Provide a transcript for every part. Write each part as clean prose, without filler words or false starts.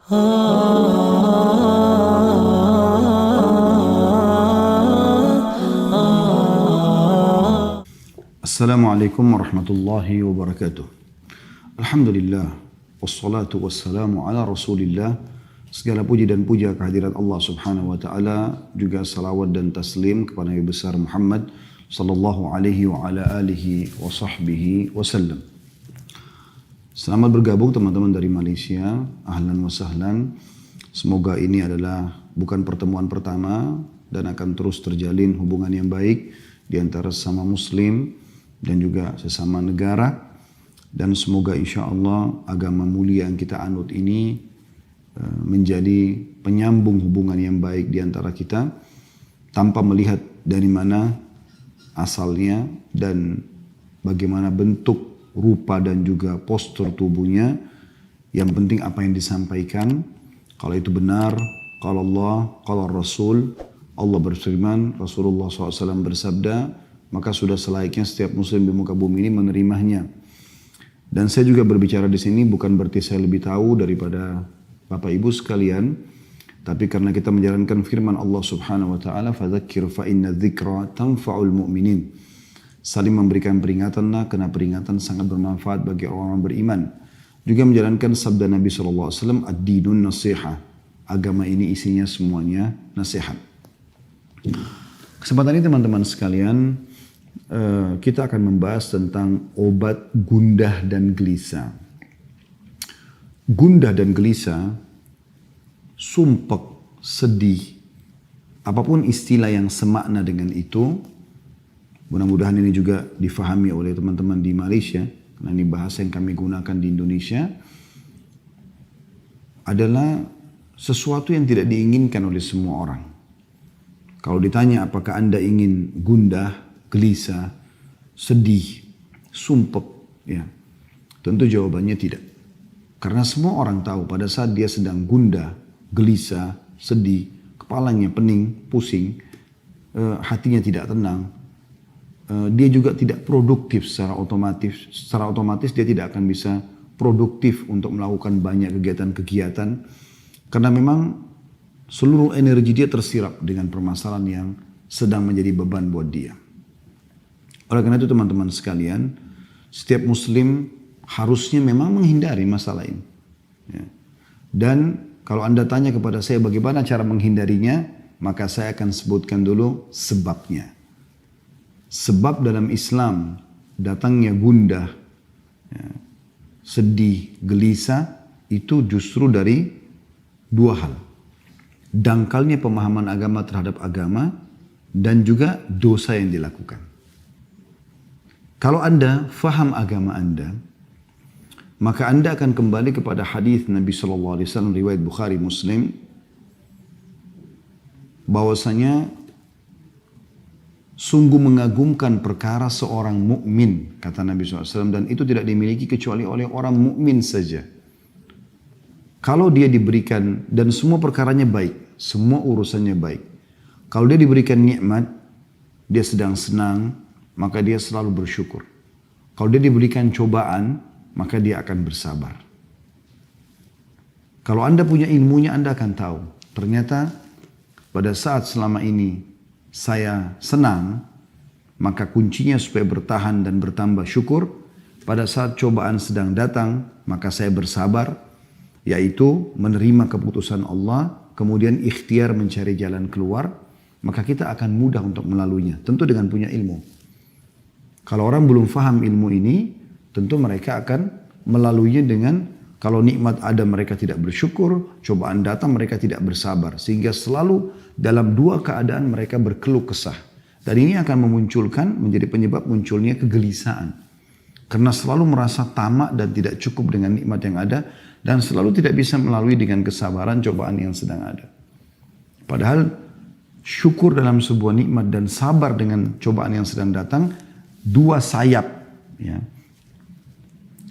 Assalamualaikum warahmatullahi wabarakatuh. Alhamdulillah, wassalatu wassalamu ala rasulillah. Segala puji dan puja kehadirat Allah subhanahu wa ta'ala. Juga salawat dan taslim kepada Nabi besar Muhammad sallallahu alaihi wa ala alihi wa sahbihi wasallam. Selamat bergabung teman-teman dari Malaysia. Ahlan wa sahlan. Semoga ini adalah bukan pertemuan pertama dan akan terus terjalin hubungan yang baik di antara sesama muslim dan juga sesama negara, dan semoga insya Allah agama mulia yang kita anut ini menjadi penyambung hubungan yang baik di antara kita tanpa melihat dari mana asalnya dan bagaimana bentuk, rupa dan juga postur tubuhnya. Yang penting apa yang disampaikan, kalau itu benar, kalau Allah, kalau Rasul, Allah berfirman, Rasulullah SAW bersabda, maka sudah selayaknya setiap muslim di muka bumi ini menerimanya. Dan saya juga berbicara di sini bukan berarti saya lebih tahu daripada Bapak Ibu sekalian, tapi karena kita menjalankan firman Allah Subhanahu wa taala, fadzakir fa inna dzikra tanfa'ul mu'minin. Saling memberikan peringatanlah karena peringatan sangat bermanfaat bagi orang-orang beriman. Juga menjalankan sabda Nabi sallallahu alaihi wasallam, ad-dinun nasiha. Agama ini isinya semuanya nasihat. Kesempatan ini teman-teman sekalian, kita akan membahas tentang obat gundah dan gelisah. Gundah dan gelisah, sumpek, sedih, apapun istilah yang semakna dengan itu, mudah-mudahan ini juga difahami oleh teman-teman di Malaysia, karena ini bahasa yang kami gunakan di Indonesia, adalah sesuatu yang tidak diinginkan oleh semua orang. Kalau ditanya apakah Anda ingin gundah, gelisah, sedih, sumpek, ya, tentu jawabannya tidak. Karena semua orang tahu pada saat dia sedang gundah, gelisah, sedih, kepalanya pening, pusing, hatinya tidak tenang, dia juga tidak produktif secara otomatis. Secara otomatis dia tidak akan bisa produktif untuk melakukan banyak kegiatan-kegiatan. Karena memang seluruh energi dia tersirap dengan permasalahan yang sedang menjadi beban buat dia. Oleh karena itu teman-teman sekalian, setiap muslim harusnya memang menghindari masalah ini. Ya. Dan kalau Anda tanya kepada saya bagaimana cara menghindarinya, maka saya akan sebutkan dulu sebabnya. Sebab dalam Islam datangnya gundah, ya, sedih, gelisah itu justru dari dua hal. Dangkalnya pemahaman agama terhadap agama dan juga dosa yang dilakukan. Kalau Anda faham agama Anda, maka Anda akan kembali kepada hadis Nabi SAW riwayat Bukhari Muslim, bahwasanya sungguh mengagumkan perkara seorang mukmin, kata Nabi SAW, dan itu tidak dimiliki kecuali oleh orang mukmin saja. Kalau dia diberikan, dan semua perkaranya baik, semua urusannya baik. Kalau dia diberikan nikmat, dia sedang senang, maka dia selalu bersyukur. Kalau dia diberikan cobaan, maka dia akan bersabar. Kalau Anda punya ilmunya, Anda akan tahu. Ternyata pada saat selama ini saya senang, maka kuncinya supaya bertahan dan bertambah syukur. Pada saat cobaan sedang datang, maka saya bersabar, yaitu menerima keputusan Allah, kemudian ikhtiar mencari jalan keluar, maka kita akan mudah untuk melaluinya. Tentu dengan punya ilmu. Kalau orang belum faham ilmu ini, tentu mereka akan melaluinya dengan, kalau nikmat ada mereka tidak bersyukur, cobaan datang mereka tidak bersabar. Sehingga selalu dalam dua keadaan mereka berkeluh kesah. Dan ini akan memunculkan, menjadi penyebab munculnya kegelisahan. Karena selalu merasa tamak dan tidak cukup dengan nikmat yang ada, dan selalu tidak bisa melalui dengan kesabaran cobaan yang sedang ada. Padahal syukur dalam sebuah nikmat dan sabar dengan cobaan yang sedang datang, dua sayap, ya.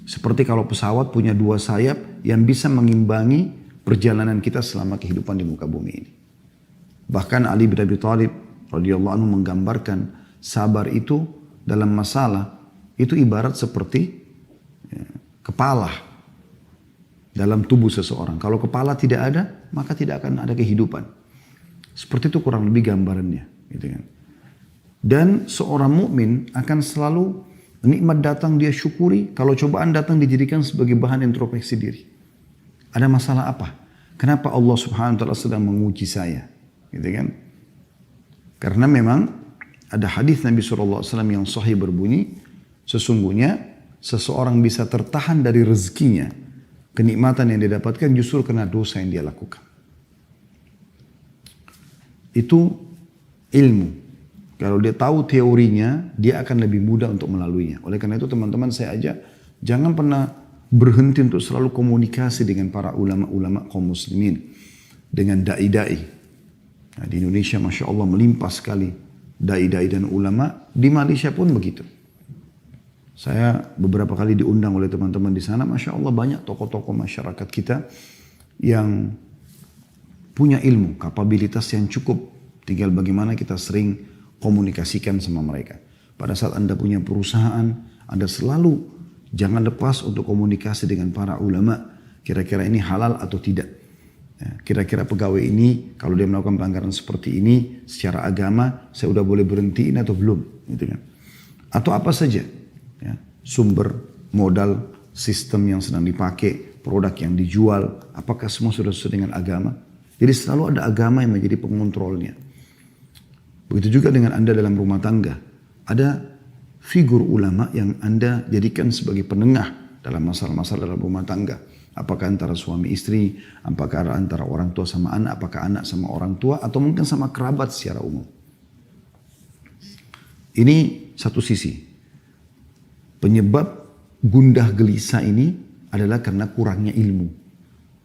Seperti kalau pesawat punya dua sayap yang bisa mengimbangi perjalanan kita selama kehidupan di muka bumi ini. Bahkan Ali bin Abi Thalib radhiyallahu anhu menggambarkan sabar itu dalam masalah itu ibarat seperti, ya, kepala. dalam tubuh seseorang. Kalau kepala tidak ada, maka tidak akan ada kehidupan. Seperti itu kurang lebih gambarannya, gitu kan. Dan seorang mukmin akan selalu nikmat datang dia syukuri, kalau cobaan datang dijadikan sebagai bahan introspeksi diri. Ada masalah apa? Kenapa Allah Subhanahu wa taala sedang menguji saya? Gitu kan? Karena memang ada hadis Nabi SAW yang sahih berbunyi, sesungguhnya seseorang bisa tertahan dari rezekinya, kenikmatan yang dia dapatkan justru karena dosa yang dia lakukan. Itu ilmu. Kalau dia tahu teorinya, dia akan lebih mudah untuk melaluinya. Oleh karena itu teman-teman saya ajak, jangan pernah berhenti untuk selalu komunikasi dengan para ulama-ulama kaum muslimin. Dengan da'i-da'i. Nah, di Indonesia Masya Allah melimpah sekali da'i-da'i dan ulama. Di Malaysia pun begitu. Saya beberapa kali diundang oleh teman-teman di sana. Masya Allah banyak tokoh-tokoh masyarakat kita yang punya ilmu, kapabilitas yang cukup. Tinggal bagaimana kita sering komunikasikan sama mereka. Pada saat Anda punya perusahaan, Anda selalu jangan lepas untuk komunikasi dengan para ulama. Kira-kira ini halal atau tidak. Kira-kira pegawai ini, kalau dia melakukan pelanggaran seperti ini, secara agama, saya udah boleh berhentiin atau belum. Gitu kan. Atau apa saja. Ya, sumber, modal, sistem yang sedang dipakai, produk yang dijual, apakah semua sudah sesuai dengan agama. Jadi selalu ada agama yang menjadi pengontrolnya. Begitu juga dengan Anda dalam rumah tangga. Ada figur ulama yang Anda jadikan sebagai penengah dalam masalah-masalah dalam rumah tangga. Apakah antara suami istri, apakah antara orang tua sama anak, apakah anak sama orang tua, atau mungkin sama kerabat secara umum. Ini satu sisi. Penyebab gundah gelisah ini adalah karena kurangnya ilmu.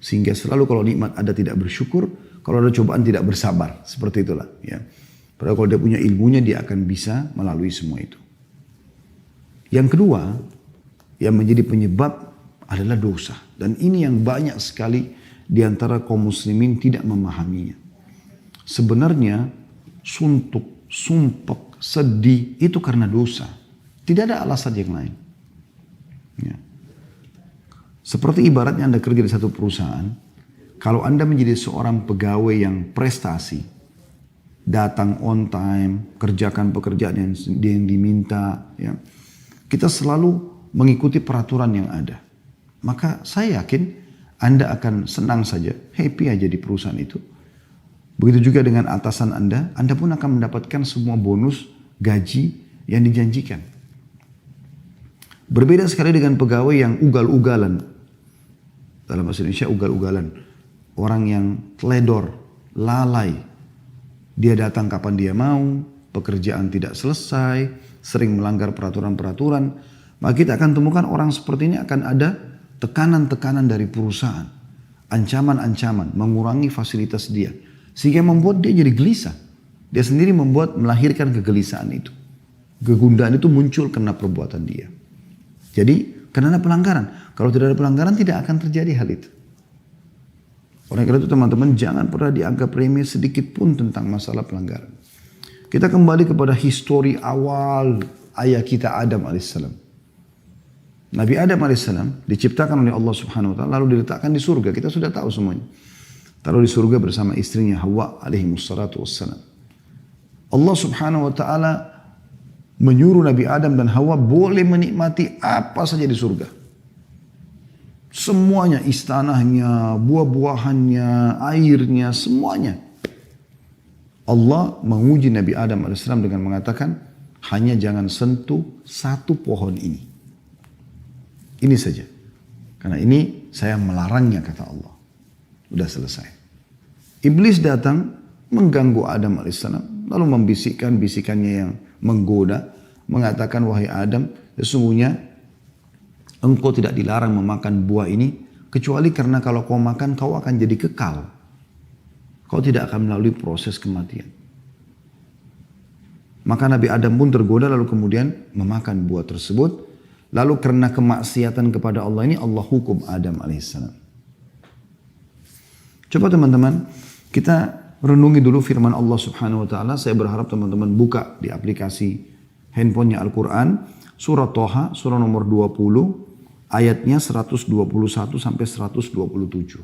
Sehingga selalu kalau nikmat ada tidak bersyukur, kalau ada cobaan tidak bersabar. Seperti itulah. Ya. Padahal kalau dia punya ilmunya, dia akan bisa melalui semua itu. Yang kedua, yang menjadi penyebab adalah dosa. Dan ini yang banyak sekali di antara kaum muslimin tidak memahaminya. Sebenarnya suntuk, sumpek, sedih itu karena dosa. Tidak ada alasan yang lain. Ya. Seperti ibaratnya Anda kerja di satu perusahaan, kalau Anda menjadi seorang pegawai yang prestasi, datang on time, kerjakan pekerjaan yang diminta, ya. Kita selalu mengikuti peraturan yang ada. Maka saya yakin Anda akan senang saja, happy aja di perusahaan itu. Begitu juga dengan atasan Anda pun akan mendapatkan semua bonus, gaji yang dijanjikan. Berbeda sekali dengan pegawai yang ugal-ugalan. Dalam bahasa Indonesia ugal-ugalan. Orang yang teledor, lalai. Dia datang kapan dia mau, pekerjaan tidak selesai, sering melanggar peraturan-peraturan. Maka kita akan temukan orang seperti ini akan ada tekanan-tekanan dari perusahaan. Ancaman-ancaman, mengurangi fasilitas dia. Sehingga membuat dia jadi gelisah. Dia sendiri melahirkan kegelisahan itu. Kegundahan itu muncul karena perbuatan dia. Jadi karena ada pelanggaran. Kalau tidak ada pelanggaran tidak akan terjadi hal itu. Oleh karena itu teman-teman jangan pernah dianggap remeh sedikit pun tentang masalah pelanggaran. Kita kembali kepada histori awal ayah kita Adam alaihissalam. Nabi Adam alaihissalam diciptakan oleh Allah subhanahu wa ta'ala lalu diletakkan di surga. Kita sudah tahu semuanya. Taruh di surga bersama istrinya Hawa alaihimussalatu wassalam. Allah subhanahu wa ta'ala menyuruh Nabi Adam dan Hawa boleh menikmati apa saja di surga. Semuanya, istanahnya, buah-buahannya, airnya, semuanya. Allah menguji Nabi Adam AS dengan mengatakan, hanya jangan sentuh satu pohon ini. Ini saja. Karena ini saya melarangnya kata Allah. Sudah selesai. Iblis datang mengganggu Adam AS. Lalu membisikkan bisikannya yang menggoda. Mengatakan, wahai Adam, sesungguhnya engkau tidak dilarang memakan buah ini kecuali karena kalau kau makan kau akan jadi kekal. Kau tidak akan melalui proses kematian. Maka Nabi Adam pun tergoda lalu kemudian memakan buah tersebut. Lalu karena kemaksiatan kepada Allah ini Allah hukum Adam alaihissalam. Coba teman-teman kita renungi dulu firman Allah subhanahu wa ta'ala. Saya berharap teman-teman buka di aplikasi handphonenya Al-Quran. Surah Toha, surah nomor 20. ayatnya 121 sampai 127.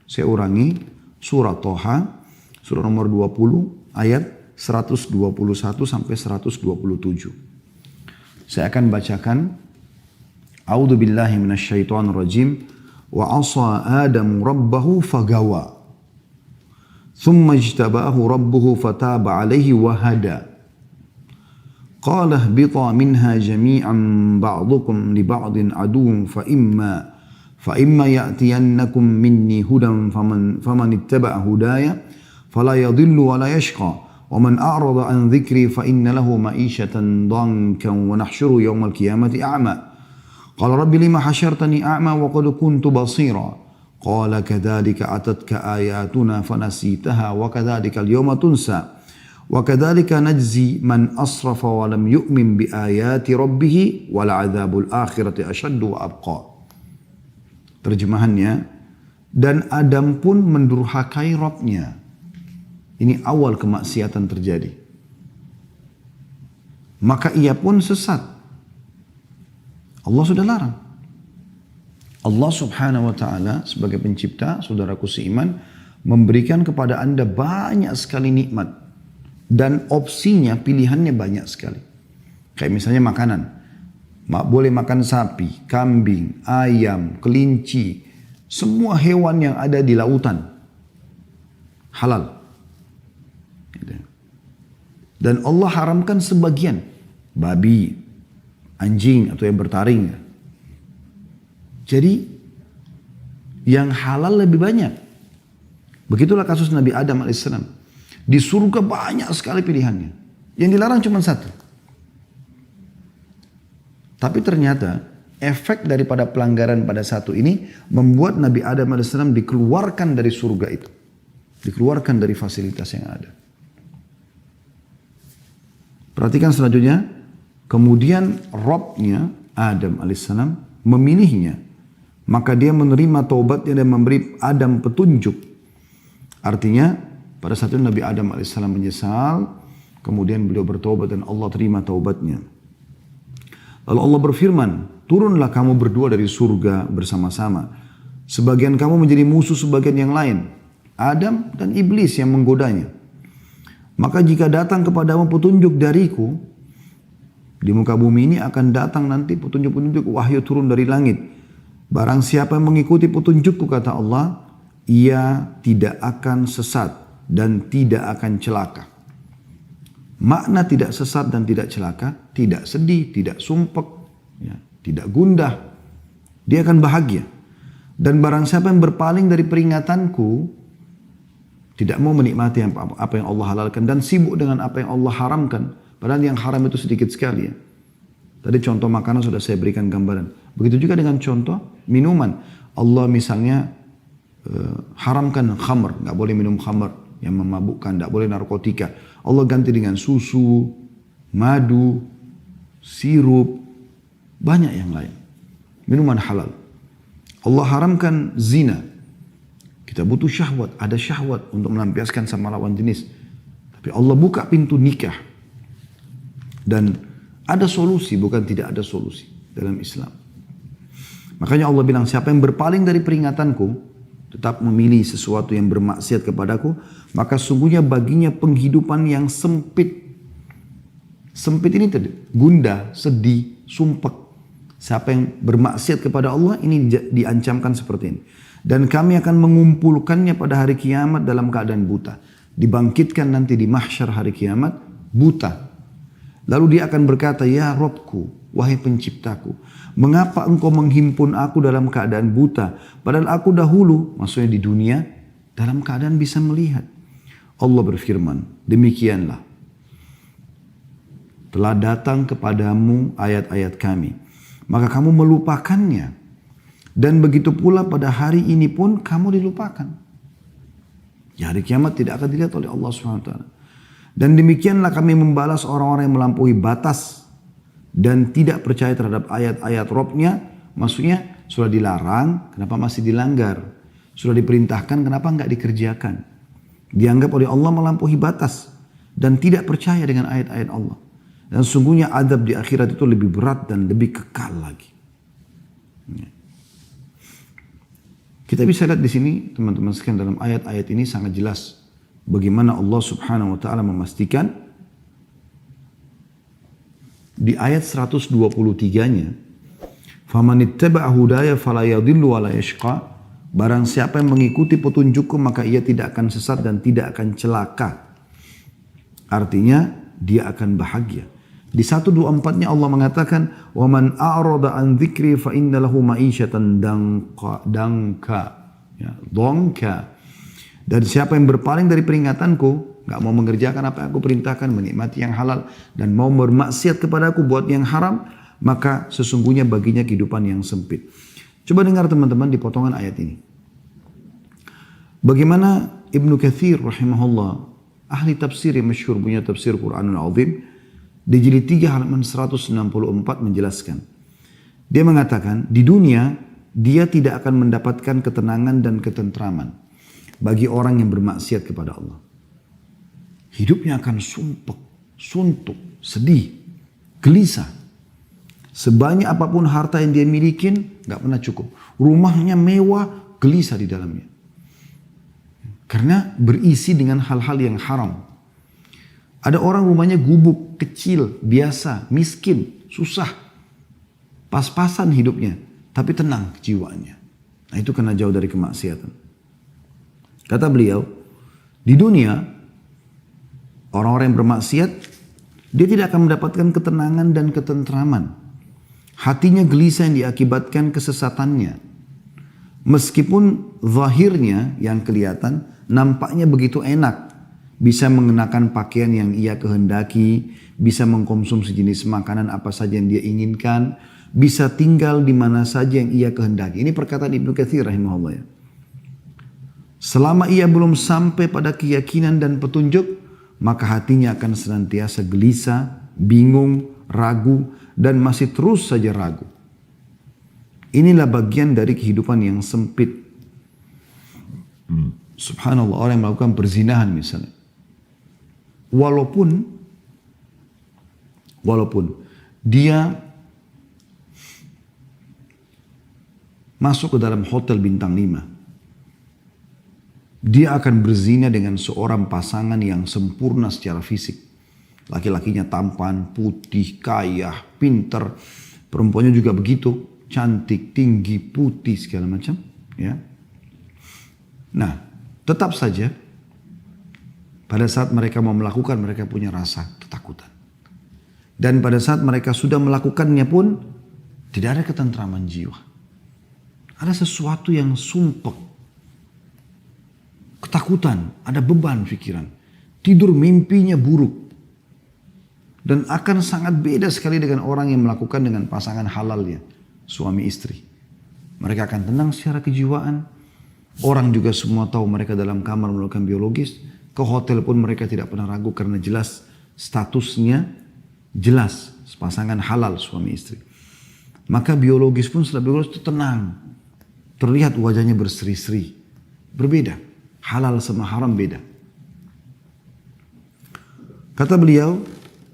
Saya ulangi, surah Toha, surah nomor 20, ayat 121 sampai 127. Saya akan bacakan. A'udzu billahi minasyaitonir rajim. Wa 'asa Adamu rabbahu fagawa. Thumma ijtabahu rabbuhu fataba 'alaihi wa hada. Qala ihbita minha jami'an ba'dukum li ba'din aduwwun fa imma ya'tiyannakum minni hudan faman ittaba'a hudaya fala yadhillu wa la yashqa wa man a'rada an dhikri fa inna lahu ma'ishatan dhankan wa nahsyuru yawmal qiyamati a'ma qala rabbi lima hasyartani a'ma wa qad kuntu basira qala kadzalika atatka ayatuna fanasitaha wa kadzalika al-yawma tunsa wa kadzalika najzi man asrafa wa lam yu'min bi ayati rabbih wal 'adzabul akhirati asyaddu wa abqa. Terjemahannya, dan Adam pun mendurhakai Rabbnya. Ini awal kemaksiatan terjadi. Maka ia pun sesat. Allah sudah larang. Allah subhanahu wa ta'ala sebagai pencipta, saudaraku seiman, memberikan kepada Anda banyak sekali nikmat. Dan opsinya, pilihannya banyak sekali. Kayak misalnya makanan. Boleh makan sapi, kambing, ayam, kelinci. Semua hewan yang ada di lautan. Halal. Dan Allah haramkan sebagian. Babi, anjing atau yang bertaring. Jadi yang halal lebih banyak. Begitulah kasus Nabi Adam alaihissalam. Di surga banyak sekali pilihannya. Yang dilarang cuma satu. Tapi ternyata efek daripada pelanggaran pada satu ini membuat Nabi Adam AS dikeluarkan dari surga itu. Dikeluarkan dari fasilitas yang ada. Perhatikan selanjutnya. Kemudian Rabbnya Adam AS memilihnya. Maka dia menerima taubatnya dan memberi Adam petunjuk. Artinya pada saat itu Nabi Adam AS menyesal. Kemudian beliau bertaubat dan Allah terima taubatnya. Lalu Allah berfirman, turunlah kamu berdua dari surga bersama-sama. Sebagian kamu menjadi musuh sebagian yang lain. Adam dan iblis yang menggodanya. Maka jika datang kepadamu petunjuk dariku, di muka bumi ini akan datang nanti petunjuk-petunjuk wahyu turun dari langit. Barang siapa yang mengikuti petunjukku, kata Allah, ia tidak akan sesat dan tidak akan celaka. Makna tidak sesat dan tidak celaka, tidak sedih, tidak sumpek, ya, tidak gundah. Dia akan bahagia. Dan barang siapa yang berpaling dari peringatanku, tidak mau menikmati apa yang Allah halalkan dan sibuk dengan apa yang Allah haramkan. Padahal yang haram itu sedikit sekali ya. Tadi contoh makanan sudah saya berikan gambaran. Begitu juga dengan contoh minuman. Allah misalnya haramkan khamr, nggak boleh minum khamr yang memabukkan, tidak boleh narkotika. Allah ganti dengan susu, madu, sirup, banyak yang lain. Minuman halal. Allah haramkan zina. Kita butuh syahwat, ada syahwat untuk melampiaskan sama lawan jenis. Tapi Allah buka pintu nikah. Dan ada solusi, bukan tidak ada solusi dalam Islam. Makanya Allah bilang, siapa yang berpaling dari peringatanku, tetap memilih sesuatu yang bermaksiat kepadaku, maka sungguhnya baginya penghidupan yang sempit. Sempit ini tadi, gundah, sedih, sumpek. Siapa yang bermaksiat kepada Allah, ini diancamkan seperti ini. Dan kami akan mengumpulkannya pada hari kiamat dalam keadaan buta. Dibangkitkan nanti di mahsyar hari kiamat, buta. Lalu dia akan berkata, ya Robku, wahai penciptaku, mengapa engkau menghimpun aku dalam keadaan buta? Padahal aku dahulu, maksudnya di dunia, dalam keadaan bisa melihat. Allah berfirman, demikianlah. Telah datang kepadamu ayat-ayat kami. Maka kamu melupakannya. Dan begitu pula pada hari ini pun kamu dilupakan. Ya, hari kiamat tidak akan dilihat oleh Allah SWT. Dan demikianlah kami membalas orang-orang yang melampaui batas dan tidak percaya terhadap ayat-ayat Rabbnya. Maksudnya sudah dilarang, kenapa masih dilanggar? Sudah diperintahkan, kenapa enggak dikerjakan? Dianggap oleh Allah melampaui batas dan tidak percaya dengan ayat-ayat Allah. Dan sungguhnya azab di akhirat itu lebih berat dan lebih kekal lagi. Kita bisa lihat di sini teman-teman sekalian dalam ayat-ayat ini sangat jelas bagaimana Allah Subhanahu wa taala memastikan di ayat 123-nya, "Faman ittaba'a hudaya fala yadhillu wa la yashqa." Barang siapa yang mengikuti petunjukku maka ia tidak akan sesat dan tidak akan celaka. Artinya dia akan bahagia. Di 124-nya Allah mengatakan, "Wa man a'rada an dzikri fa inna lahu ma'isyatan danka." Ya, dongka. Dan siapa yang berpaling dari peringatanku, nggak mau mengerjakan apa yang aku perintahkan, menikmati yang halal dan mau bermaksiat kepadaku buat yang haram, maka sesungguhnya baginya kehidupan yang sempit. Coba dengar teman-teman di potongan ayat ini. Bagaimana Ibnu Katsir rahimahullah, ahli tafsir yang masyhur punya tafsir Quranul Azim, di jilid 3 halaman 164 menjelaskan. Dia mengatakan, di dunia dia tidak akan mendapatkan ketenangan dan ketentraman bagi orang yang bermaksiat kepada Allah. Hidupnya akan sumpek, suntuk, sedih, gelisah. Sebanyak apapun harta yang dia milikin, gak pernah cukup. Rumahnya mewah, gelisah di dalamnya. Karena berisi dengan hal-hal yang haram. Ada orang rumahnya gubuk, kecil, biasa, miskin, susah. Pas-pasan hidupnya, tapi tenang jiwanya. Nah itu karena jauh dari kemaksiatan. Kata beliau, di dunia, orang-orang yang bermaksiat, dia tidak akan mendapatkan ketenangan dan ketentraman. Hatinya gelisah yang diakibatkan kesesatannya. Meskipun zahirnya yang kelihatan nampaknya begitu enak. Bisa mengenakan pakaian yang ia kehendaki. Bisa mengkonsumsi jenis makanan apa saja yang dia inginkan. Bisa tinggal di mana saja yang ia kehendaki. Ini perkataan Ibnu Katsir rahimahullah ya. Selama ia belum sampai pada keyakinan dan petunjuk, maka hatinya akan senantiasa gelisah, bingung, ragu, dan masih terus saja ragu. Inilah bagian dari kehidupan yang sempit. Subhanallah, orang yang melakukan perzinahan misalnya. Walaupun dia masuk ke dalam hotel bintang 5, dia akan berzina dengan seorang pasangan yang sempurna secara fisik. Laki-lakinya tampan, putih, kaya, pinter. Perempuannya juga begitu, cantik, tinggi, putih, segala macam. Ya. Nah, tetap saja pada saat mereka mau melakukan, mereka punya rasa ketakutan. Dan pada saat mereka sudah melakukannya pun, tidak ada ketentraman jiwa. Ada sesuatu yang sumpek. Ketakutan, ada beban pikiran. Tidur mimpinya buruk. Dan akan sangat beda sekali dengan orang yang melakukan dengan pasangan halalnya, suami istri. Mereka akan tenang secara kejiwaan. Orang juga semua tahu mereka dalam kamar melakukan biologis. Ke hotel pun mereka tidak pernah ragu karena jelas statusnya, jelas pasangan halal suami istri. Maka biologis pun setelah biologis itu tenang. Terlihat wajahnya berseri-seri. Berbeda. Halal sama haram beda. Kata beliau,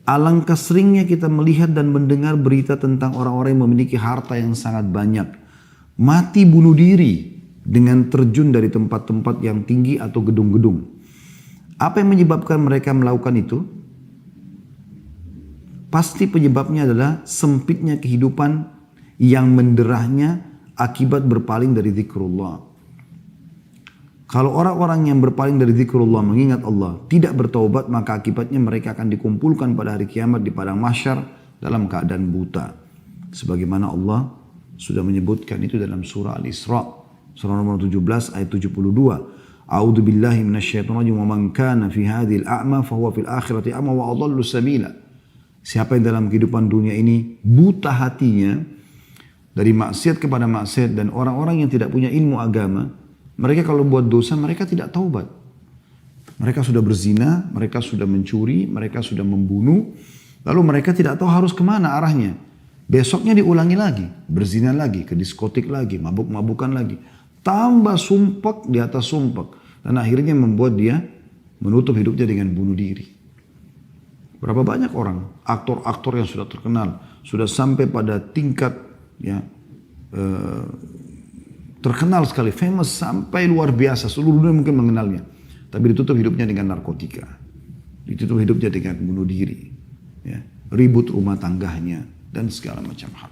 alangkah seringnya kita melihat dan mendengar berita tentang orang-orang yang memiliki harta yang sangat banyak. Mati bunuh diri dengan terjun dari tempat-tempat yang tinggi atau gedung-gedung. Apa yang menyebabkan mereka melakukan itu? Pasti penyebabnya adalah sempitnya kehidupan yang menderahnya akibat berpaling dari zikrullah. Kalau orang-orang yang berpaling dari zikrullah mengingat Allah tidak bertaubat, maka akibatnya mereka akan dikumpulkan pada hari kiamat di padang mahsyar dalam keadaan buta. Sebagaimana Allah sudah menyebutkan itu dalam surah Al-Isra, surah nomor 17 ayat 72. A'udzu billahi minasyaitonir rajim wa man kana fi hadhil a'ma fa huwa fil akhirati a'ma wa adallu sabila. Siapa yang dalam kehidupan dunia ini buta hatinya dari maksiat kepada maksiat dan orang-orang yang tidak punya ilmu agama, mereka kalau buat dosa, mereka tidak taubat. Mereka sudah berzina, mereka sudah mencuri, mereka sudah membunuh. Lalu mereka tidak tahu harus kemana arahnya. Besoknya diulangi lagi, berzina lagi, ke diskotik lagi, mabuk-mabukan lagi. Tambah sumpek di atas sumpek. Dan akhirnya membuat dia menutup hidupnya dengan bunuh diri. Berapa banyak orang, aktor-aktor yang sudah terkenal, sudah sampai pada tingkat ya terkenal sekali, famous sampai luar biasa, seluruh dunia mungkin mengenalnya. Tapi ditutup hidupnya dengan narkotika, ditutup hidupnya dengan bunuh diri, ya, ribut rumah tangganya, dan segala macam hal.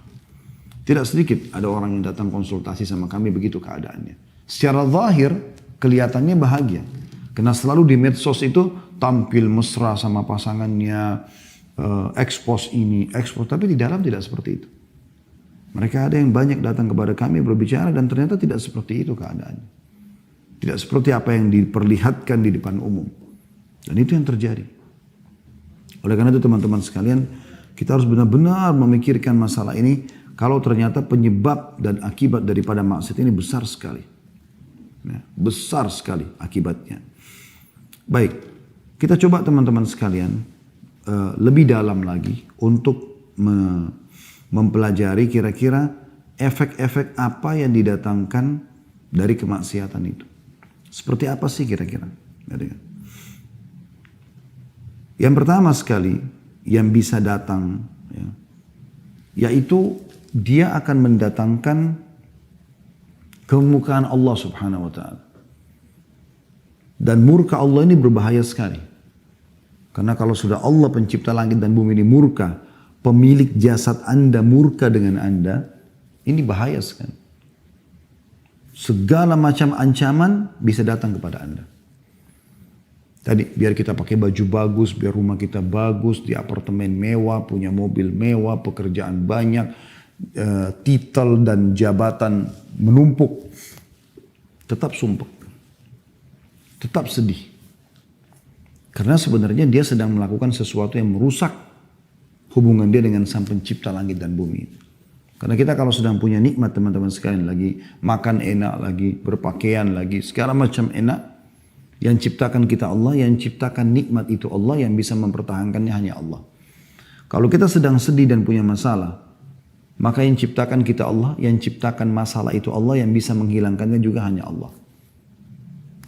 Tidak sedikit ada orang yang datang konsultasi sama kami begitu keadaannya. Secara zahir kelihatannya bahagia, karena selalu di medsos itu tampil mesra sama pasangannya, expose ini, expose, tapi di dalam tidak seperti itu. Mereka ada yang banyak datang kepada kami berbicara dan ternyata tidak seperti itu keadaannya. Tidak seperti apa yang diperlihatkan di depan umum. Dan itu yang terjadi. Oleh karena itu teman-teman sekalian, kita harus benar-benar memikirkan masalah ini. Kalau ternyata penyebab dan akibat daripada maksiat ini besar sekali. Ya, besar sekali akibatnya. Baik, kita coba teman-teman sekalian lebih dalam lagi untuk mempelajari kira-kira efek-efek apa yang didatangkan dari kemaksiatan itu. Seperti apa sih kira-kira? Yang pertama sekali yang bisa datang, ya, yaitu dia akan mendatangkan kemurkaan Allah Subhanahu wa Ta'ala. Dan murka Allah ini berbahaya sekali. Karena kalau sudah Allah pencipta langit dan bumi ini murka, pemilik jasad Anda murka dengan Anda, ini bahaya sekali. Segala macam ancaman bisa datang kepada Anda. Tadi biar kita pakai baju bagus, biar rumah kita bagus, di apartemen mewah, punya mobil mewah, pekerjaan banyak, titel dan jabatan menumpuk. Tetap sumpah. Tetap sedih. Karena sebenarnya dia sedang melakukan sesuatu yang merusak hubungan dia dengan Sang Pencipta langit dan bumi. Karena kita kalau sedang punya nikmat teman-teman sekalian, lagi makan enak, lagi berpakaian, lagi segala macam enak, yang ciptakan kita Allah, yang ciptakan nikmat itu Allah, yang bisa mempertahankannya hanya Allah. Kalau kita sedang sedih dan punya masalah, maka yang ciptakan kita Allah, yang ciptakan masalah itu Allah, yang bisa menghilangkannya juga hanya Allah.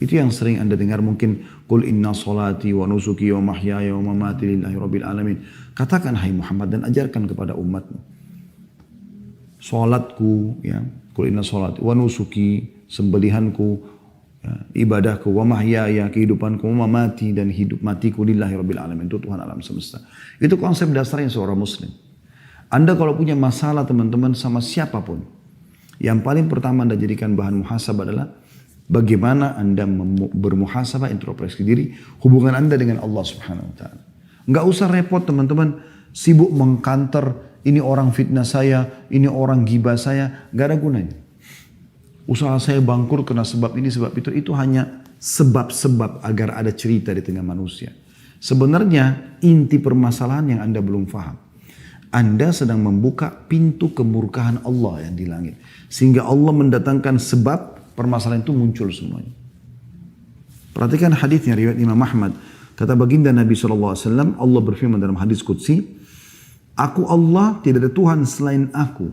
Itu yang sering Anda dengar mungkin, Qul inna salati wa nusuki wa mahyaya wa mamati lillahi rabbil alamin. Katakan hai Muhammad dan ajarkan kepada umatmu. Salatku, ya, Qul inna salati wa nusuki, sembelihanku, ya, ibadahku, wa mahyaya, kehidupanku, wa mamati, dan hidup matiku lillahi rabbil alamin, itu Tuhan alam semesta. Itu konsep dasarnya seorang muslim. Anda kalau punya masalah teman-teman sama siapapun, yang paling pertama Anda jadikan bahan muhasabah adalah bagaimana Anda bermuhasabah, introspeksi diri, hubungan Anda dengan Allah Subhanahu wa Ta'ala. Enggak usah repot teman-teman, sibuk mengkanter, ini orang fitnah saya, ini orang gibah saya, enggak ada gunanya. Usaha saya bangkrut karena sebab ini, sebab itu hanya sebab-sebab agar ada cerita di tengah manusia. Sebenarnya inti permasalahan yang Anda belum paham. Anda sedang membuka pintu kemurkaan Allah yang di langit. Sehingga Allah mendatangkan sebab permasalahan itu muncul semuanya. Perhatikan hadisnya riwayat Imam Ahmad. Kata baginda Nabi SAW, Allah berfirman dalam hadis Qudsi, Aku Allah, tidak ada Tuhan selain aku.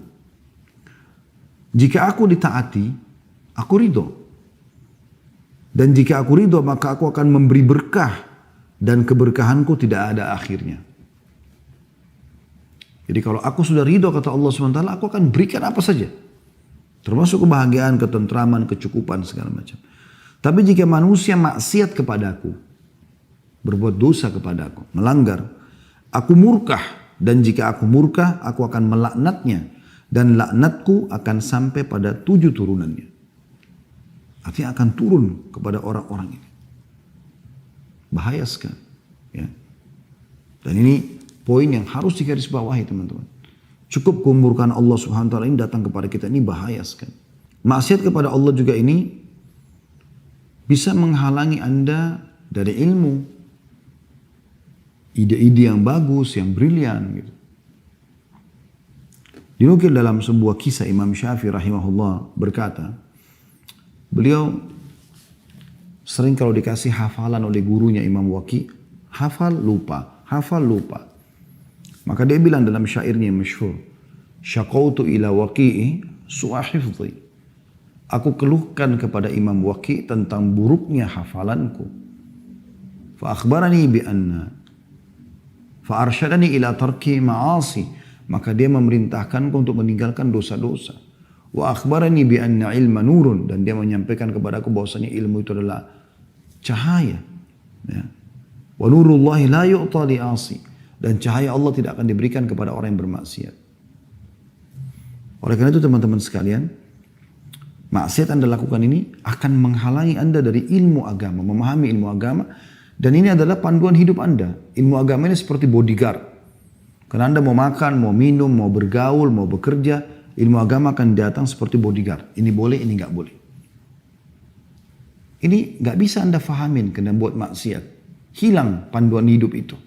Jika aku ditaati, aku ridho. Dan jika aku ridho, maka aku akan memberi berkah. Dan keberkahanku tidak ada akhirnya. Jadi kalau aku sudah ridho kata Allah SWT, aku akan berikan apa saja. Termasuk kebahagiaan, ketentraman, kecukupan, segala macam. Tapi jika manusia maksiat kepadaku, berbuat dosa kepadaku, melanggar, aku murkah. Dan jika aku murka, aku akan melaknatnya. Dan laknatku akan sampai pada 7 turunannya. Artinya akan turun kepada orang-orang ini. Bahaya sekali. Ya. Dan ini poin yang harus digarisbawahi teman-teman. Cukup kemurkaan Allah Subhanahu wa Ta'ala ini datang kepada kita, ini bahaya sekali. Maksiat kepada Allah juga ini bisa menghalangi Anda dari ilmu. Ide-ide yang bagus, yang brilian gitu. Dinukil dalam sebuah kisah Imam Syafi'i rahimahullah berkata, beliau sering kalau dikasih hafalan oleh gurunya Imam Waqi, hafal lupa, hafal lupa. Maka dia bilang dalam syairnya yang masyhur, syaqautu ila waqi'i su'a hifdhi. Aku keluhkan kepada Imam Waqi tentang buruknya hafalanku. Fa akhbarani bi anna fa arsyadani ila tarki ma'asi. Maka dia memerintahkanku untuk meninggalkan dosa-dosa. Wa akhbarani bi anna ilma nurun, dan dia menyampaikan kepadaku bahwasanya ilmu itu adalah cahaya. Ya. Wa nurullahi la yu'ta li 'asi, dan cahaya Allah tidak akan diberikan kepada orang yang bermaksiat. Oleh karena itu teman-teman sekalian, maksiat Anda lakukan ini akan menghalangi Anda dari ilmu agama, memahami ilmu agama, dan ini adalah panduan hidup Anda. Ilmu agama ini seperti bodyguard. Karena Anda mau makan, mau minum, mau bergaul, mau bekerja, ilmu agama akan datang seperti bodyguard. Ini boleh, ini nggak boleh. Ini nggak bisa Anda fahamin karena buat maksiat. Hilang panduan hidup itu.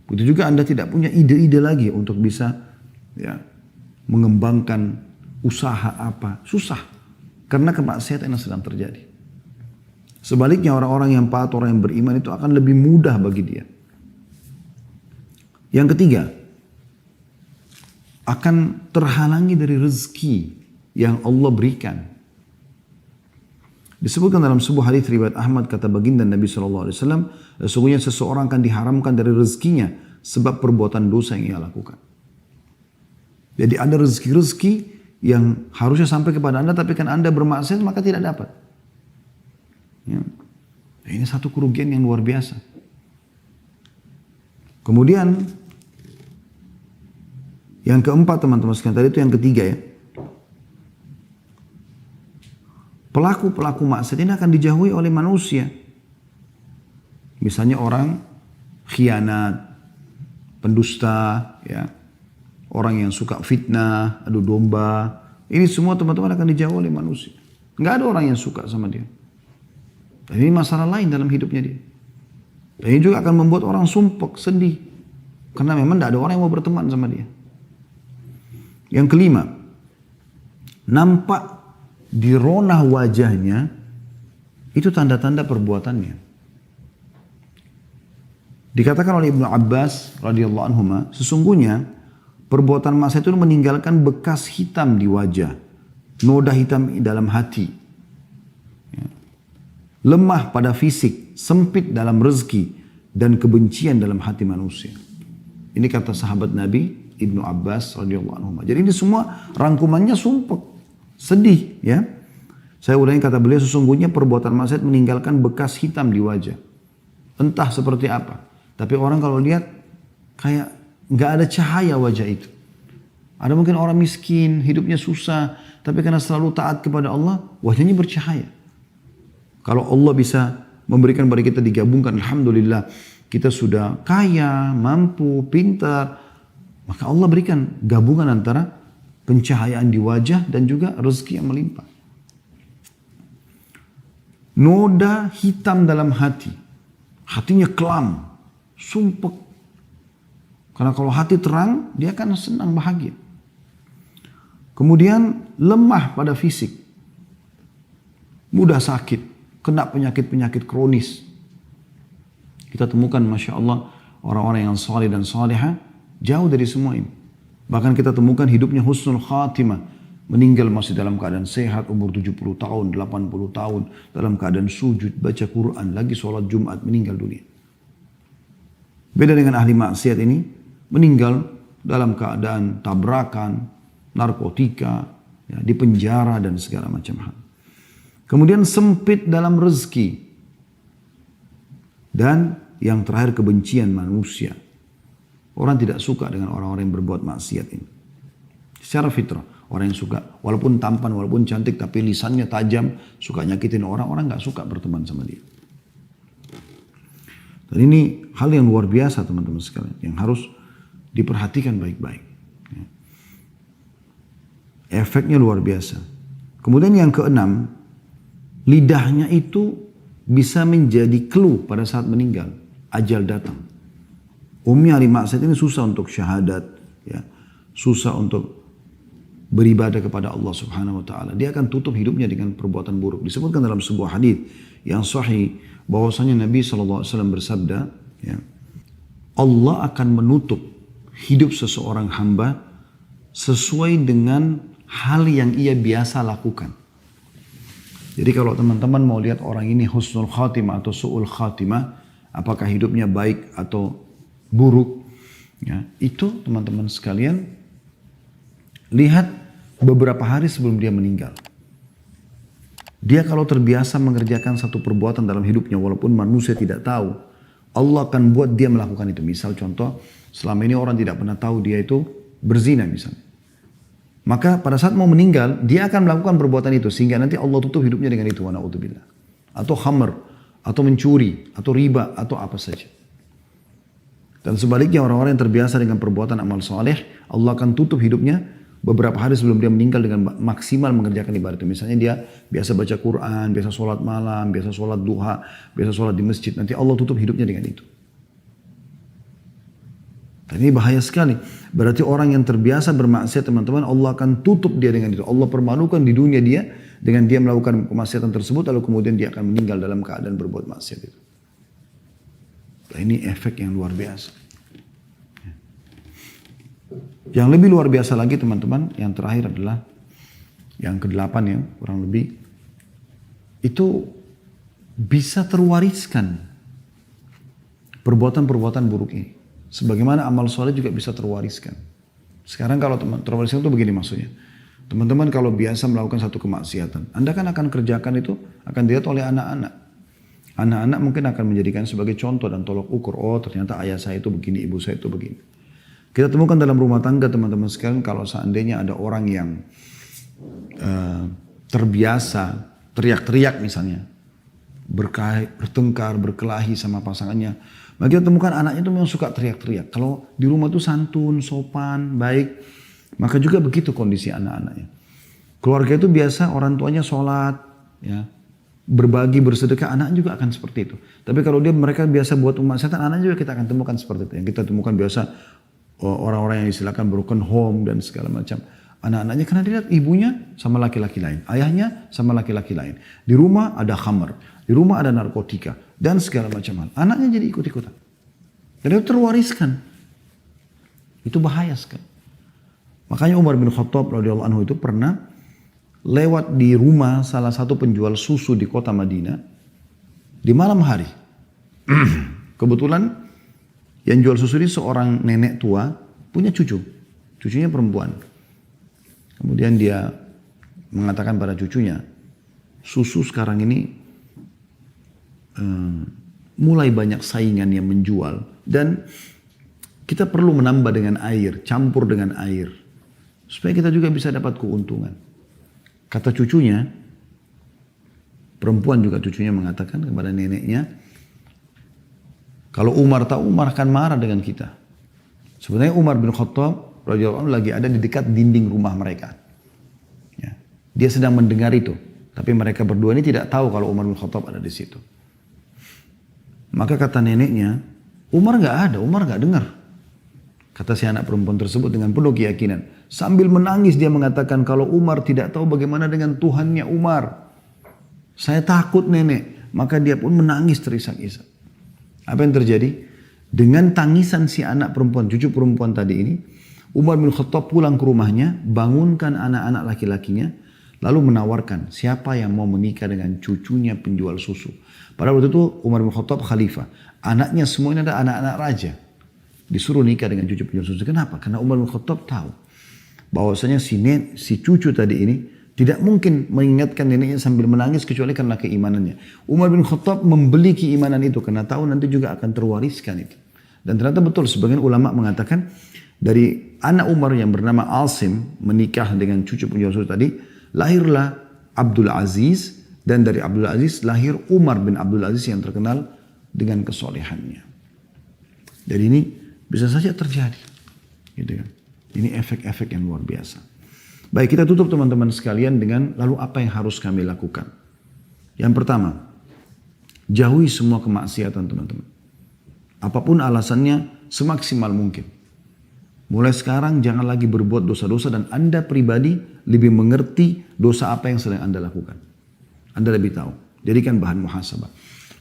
Begitu juga Anda tidak punya ide-ide lagi untuk bisa ya, mengembangkan usaha apa. Susah. Karena kemaksiatan yang sedang terjadi. Sebaliknya orang-orang yang taat, orang yang beriman itu akan lebih mudah bagi dia. Yang ketiga, akan terhalangi dari rezeki yang Allah berikan. Disebutkan dalam sebuah hadis riwayat Ahmad, kata baginda Nabi SAW, sesungguhnya seseorang akan diharamkan dari rezekinya sebab perbuatan dosa yang ia lakukan. Jadi ada rezeki-rezeki yang harusnya sampai kepada Anda, tapi kan Anda bermaksiat maka tidak dapat. Ya. Ini satu kerugian yang luar biasa. Kemudian yang keempat teman-teman sekalian, tadi itu yang ketiga ya. Pelaku-pelaku maksiat ini akan dijauhi oleh manusia. Misalnya orang khianat, pendusta, ya, orang yang suka fitnah, adu domba. Ini semua teman-teman akan dijauhi oleh manusia. Nggak ada orang yang suka sama dia. Dan ini masalah lain dalam hidupnya dia. Dan ini juga akan membuat orang sumpek, sedih. Karena memang tidak ada orang yang mau berteman sama dia. Yang kelima, nampak di ronah wajahnya itu tanda-tanda perbuatannya. Dikatakan oleh Ibnu Abbas radhiyallahu anhu, sesungguhnya perbuatan maksiat itu meninggalkan bekas hitam di wajah, noda hitam dalam hati, ya, lemah pada fisik, sempit dalam rezeki, dan kebencian dalam hati manusia. Ini kata sahabat Nabi Ibnu Abbas radhiyallahu anhu. Jadi ini semua rangkumannya sumpek, sedih ya. Saya ulangi kata beliau, sesungguhnya perbuatan maksiat meninggalkan bekas hitam di wajah. Entah seperti apa. Tapi orang kalau lihat kayak nggak ada cahaya wajah itu. Ada mungkin orang miskin, hidupnya susah, tapi karena selalu taat kepada Allah, wajahnya bercahaya. Kalau Allah bisa memberikan kepada kita digabungkan, alhamdulillah, kita sudah kaya, mampu, pintar, maka Allah berikan gabungan antara pencahayaan di wajah dan juga rezeki yang melimpah. Noda hitam dalam hati. Hatinya kelam, sumpek. Karena kalau hati terang, dia akan senang, bahagia. Kemudian lemah pada fisik. Mudah sakit, kena penyakit-penyakit kronis. Kita temukan Masya Allah orang-orang yang saleh dan salihah jauh dari semua ini. Bahkan kita temukan hidupnya husnul khatimah. Meninggal masih dalam keadaan sehat, umur 70 tahun, 80 tahun. Dalam keadaan sujud, baca Quran, lagi sholat Jumat, meninggal dunia. Beda dengan ahli maksiat ini, meninggal dalam keadaan tabrakan, narkotika, ya, di penjara dan segala macam hal. Kemudian sempit dalam rezeki. Dan yang terakhir kebencian manusia. Orang tidak suka dengan orang-orang yang berbuat maksiat ini. Secara fitrah. Orang yang suka, walaupun tampan, walaupun cantik, tapi lisannya tajam, suka nyakitin orang, orang gak suka berteman sama dia. Dan ini hal yang luar biasa teman-teman sekalian, yang harus diperhatikan baik-baik. Efeknya luar biasa. Kemudian yang keenam, lidahnya itu bisa menjadi clue pada saat meninggal, ajal datang. Umumnya ahli maksiat ini susah untuk syahadat, ya, susah untuk beribadah kepada Allah Subhanahu wa taala. Dia akan tutup hidupnya dengan perbuatan buruk. Disebutkan dalam sebuah hadis yang sahih bahwasanya Nabi SAW bersabda, ya, Allah akan menutup hidup seseorang hamba sesuai dengan hal yang ia biasa lakukan. Jadi kalau teman-teman mau lihat orang ini husnul khatimah atau su'ul khatimah, apakah hidupnya baik atau buruk, ya, itu teman-teman sekalian lihat beberapa hari sebelum dia meninggal. Dia kalau terbiasa mengerjakan satu perbuatan dalam hidupnya walaupun manusia tidak tahu, Allah akan buat dia melakukan itu. Misal contoh, selama ini orang tidak pernah tahu dia itu berzina misalnya. Maka pada saat mau meninggal, dia akan melakukan perbuatan itu sehingga nanti Allah tutup hidupnya dengan itu. Wa na'udzubillah. Atau khamr, atau mencuri, atau riba, atau apa saja. Dan sebaliknya orang-orang yang terbiasa dengan perbuatan amal soleh, Allah akan tutup hidupnya beberapa hari sebelum dia meninggal dengan maksimal mengerjakan ibadah itu. Misalnya dia biasa baca Quran, biasa sholat malam, biasa sholat duha, biasa sholat di masjid. Nanti Allah tutup hidupnya dengan itu. Dan ini bahaya sekali. Berarti orang yang terbiasa bermaksiat teman-teman, Allah akan tutup dia dengan itu. Allah permalukan di dunia dia dengan dia melakukan kemaksiatan tersebut, lalu kemudian dia akan meninggal dalam keadaan berbuat maksiat itu. Dan ini efek yang luar biasa. Yang lebih luar biasa lagi teman-teman, yang terakhir adalah yang ke-8 ya, kurang lebih. Itu bisa terwariskan perbuatan-perbuatan buruk ini. Sebagaimana amal soleh juga bisa terwariskan. Sekarang kalau terwariskan itu begini maksudnya. Teman-teman kalau biasa melakukan satu kemaksiatan, Anda kan akan kerjakan itu, akan dilihat oleh anak-anak. Anak-anak mungkin akan menjadikan sebagai contoh dan tolok ukur. Oh ternyata ayah saya itu begini, ibu saya itu begini. Kita temukan dalam rumah tangga teman-teman sekalian kalau seandainya ada orang yang terbiasa teriak-teriak misalnya, bertengkar, berkelahi sama pasangannya, maka kita temukan anaknya itu memang suka teriak-teriak. Kalau di rumah itu santun, sopan, baik, maka juga begitu kondisi anak-anaknya. Keluarga itu biasa orang tuanya sholat, ya, berbagi, bersedekah, anak juga akan seperti itu. Tapi kalau mereka biasa buat kemaksiatan, anak juga kita akan temukan seperti itu. Yang kita temukan biasa orang-orang yang istilahkan broken home dan segala macam. Anak-anaknya karena dilihat ibunya sama laki-laki lain. Ayahnya sama laki-laki lain. Di rumah ada khamr. Di rumah ada narkotika. Dan segala macam hal. Anaknya jadi ikut-ikutan. Dan itu terwariskan. Itu bahaya sekali. Makanya Umar bin Khattab radhiyallahu anhu itu pernah lewat di rumah salah satu penjual susu di kota Madinah. Di malam hari. Kebetulan yang jual susu ini seorang nenek tua, punya cucu. Cucunya perempuan. Kemudian dia mengatakan pada cucunya, susu sekarang ini mulai banyak saingan yang menjual. Dan kita perlu menambah dengan air, campur dengan air. Supaya kita juga bisa dapat keuntungan. Kata cucunya, perempuan juga cucunya mengatakan kepada neneknya, kalau Umar tahu, Umar akan marah dengan kita. Sebenarnya Umar bin Khattab radhiyallahu anhu lagi ada di dekat dinding rumah mereka. Ya. Dia sedang mendengar itu. Tapi mereka berdua ini tidak tahu kalau Umar bin Khattab ada di situ. Maka kata neneknya, Umar nggak ada, Umar nggak dengar. Kata si anak perempuan tersebut dengan penuh keyakinan. Sambil menangis dia mengatakan, kalau Umar tidak tahu bagaimana dengan Tuhannya Umar. Saya takut nenek. Maka dia pun menangis terisak-isak. Apa yang terjadi? Dengan tangisan si anak perempuan, cucu perempuan tadi ini, Umar bin Khattab pulang ke rumahnya, bangunkan anak-anak laki-lakinya, lalu menawarkan siapa yang mau menikah dengan cucunya penjual susu. Pada waktu itu Umar bin Khattab khalifah. Anaknya semuanya ada anak-anak raja. Disuruh nikah dengan cucu penjual susu. Kenapa? Karena Umar bin Khattab tahu bahwasanya si cucu tadi ini tidak mungkin mengingatkan neneknya sambil menangis kecuali karena keimanannya. Umar bin Khattab membeli keimanan itu karena tahu nanti juga akan terwariskan itu. Dan ternyata betul sebagian ulama mengatakan dari anak Umar yang bernama Asim menikah dengan cucu penjual susu tadi, lahirlah Abdul Aziz dan dari Abdul Aziz lahir Umar bin Abdul Aziz yang terkenal dengan kesolehannya. Jadi ini bisa saja terjadi. Gitu kan. Ini efek-efek yang luar biasa. Baik, kita tutup teman-teman sekalian dengan lalu apa yang harus kami lakukan. Yang pertama, jauhi semua kemaksiatan teman-teman. Apapun alasannya semaksimal mungkin. Mulai sekarang jangan lagi berbuat dosa-dosa dan Anda pribadi lebih mengerti dosa apa yang sedang Anda lakukan. Anda lebih tahu. Jadikan bahan muhasabah.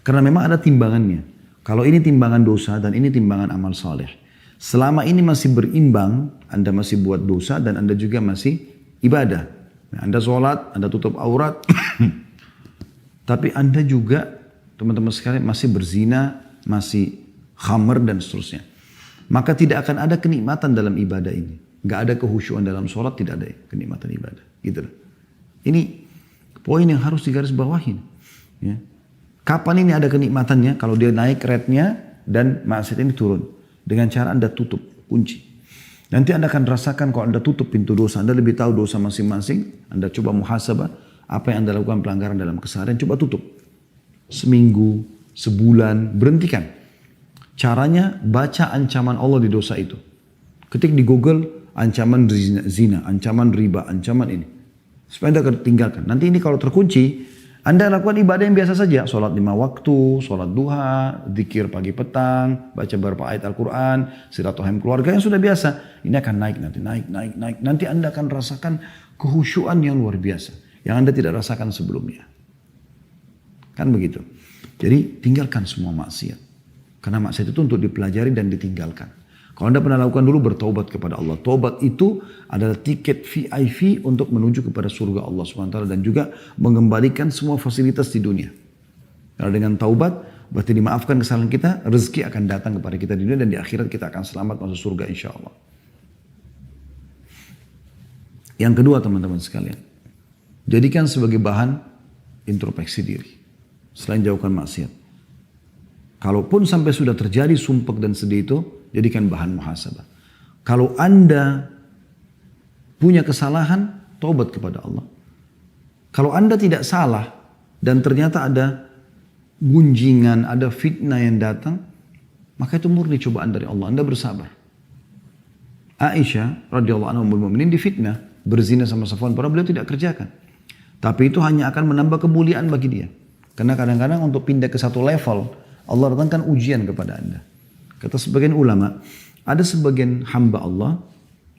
Karena memang ada timbangannya. Kalau ini timbangan dosa dan ini timbangan amal saleh. Selama ini masih berimbang, Anda masih buat dosa dan Anda juga masih ibadah. Anda sholat, Anda tutup aurat. Tapi Anda juga, teman-teman sekalian, masih berzina, masih khamr dan seterusnya. Maka tidak akan ada kenikmatan dalam ibadah ini. nggak ada kehusyuan dalam sholat, tidak ada kenikmatan ibadah. Gitu loh. Ini poin yang harus digarisbawahi. Ya. Kapan ini ada kenikmatannya? Kalau dia naik rate-nya dan maksiat ini turun. Dengan cara Anda tutup, kunci. Nanti Anda akan rasakan kalau Anda tutup pintu dosa, Anda lebih tahu dosa masing-masing, Anda coba muhasabah, apa yang Anda lakukan pelanggaran dalam keseharian, coba tutup. Seminggu, sebulan, berhentikan. Caranya baca ancaman Allah di dosa itu. Ketik di Google, ancaman zina, ancaman riba, ancaman ini. Supaya Anda tinggalkan. Nanti ini kalau terkunci, Anda lakukan ibadah yang biasa saja. Sholat 5 waktu, sholat duha, zikir pagi petang, baca beberapa ayat Al-Quran, silaturahim keluarga yang sudah biasa. Ini akan naik nanti, naik. Nanti Anda akan rasakan kehusyuan yang luar biasa. Yang Anda tidak rasakan sebelumnya. Kan begitu. Jadi tinggalkan semua maksiat. Karena maksiat itu untuk dipelajari dan ditinggalkan. Kalau Anda pernah lakukan dulu, bertaubat kepada Allah. Taubat itu adalah tiket VIP untuk menuju kepada surga Allah SWT dan juga mengembalikan semua fasilitas di dunia. Karena dengan taubat, berarti dimaafkan kesalahan kita, rezeki akan datang kepada kita di dunia dan di akhirat kita akan selamat masuk surga insya Allah. Yang kedua teman-teman sekalian, jadikan sebagai bahan introspeksi diri. Selain jauhkan maksiat. Kalaupun sampai sudah terjadi sumpek dan sedih itu, jadikan bahan muhasabah. Kalau Anda punya kesalahan, taubat kepada Allah. Kalau Anda tidak salah dan ternyata ada gunjingan, ada fitnah yang datang, maka itu murni cobaan dari Allah. Anda bersabar. Aisyah radhiyallahu anha ummul mukminin difitnah berzina sama Safwan, padahal beliau tidak kerjakan. Tapi itu hanya akan menambah kemuliaan bagi dia. Karena kadang-kadang untuk pindah ke satu level, Allah datangkan ujian kepada Anda. Kata sebagian ulama, ada sebagian hamba Allah,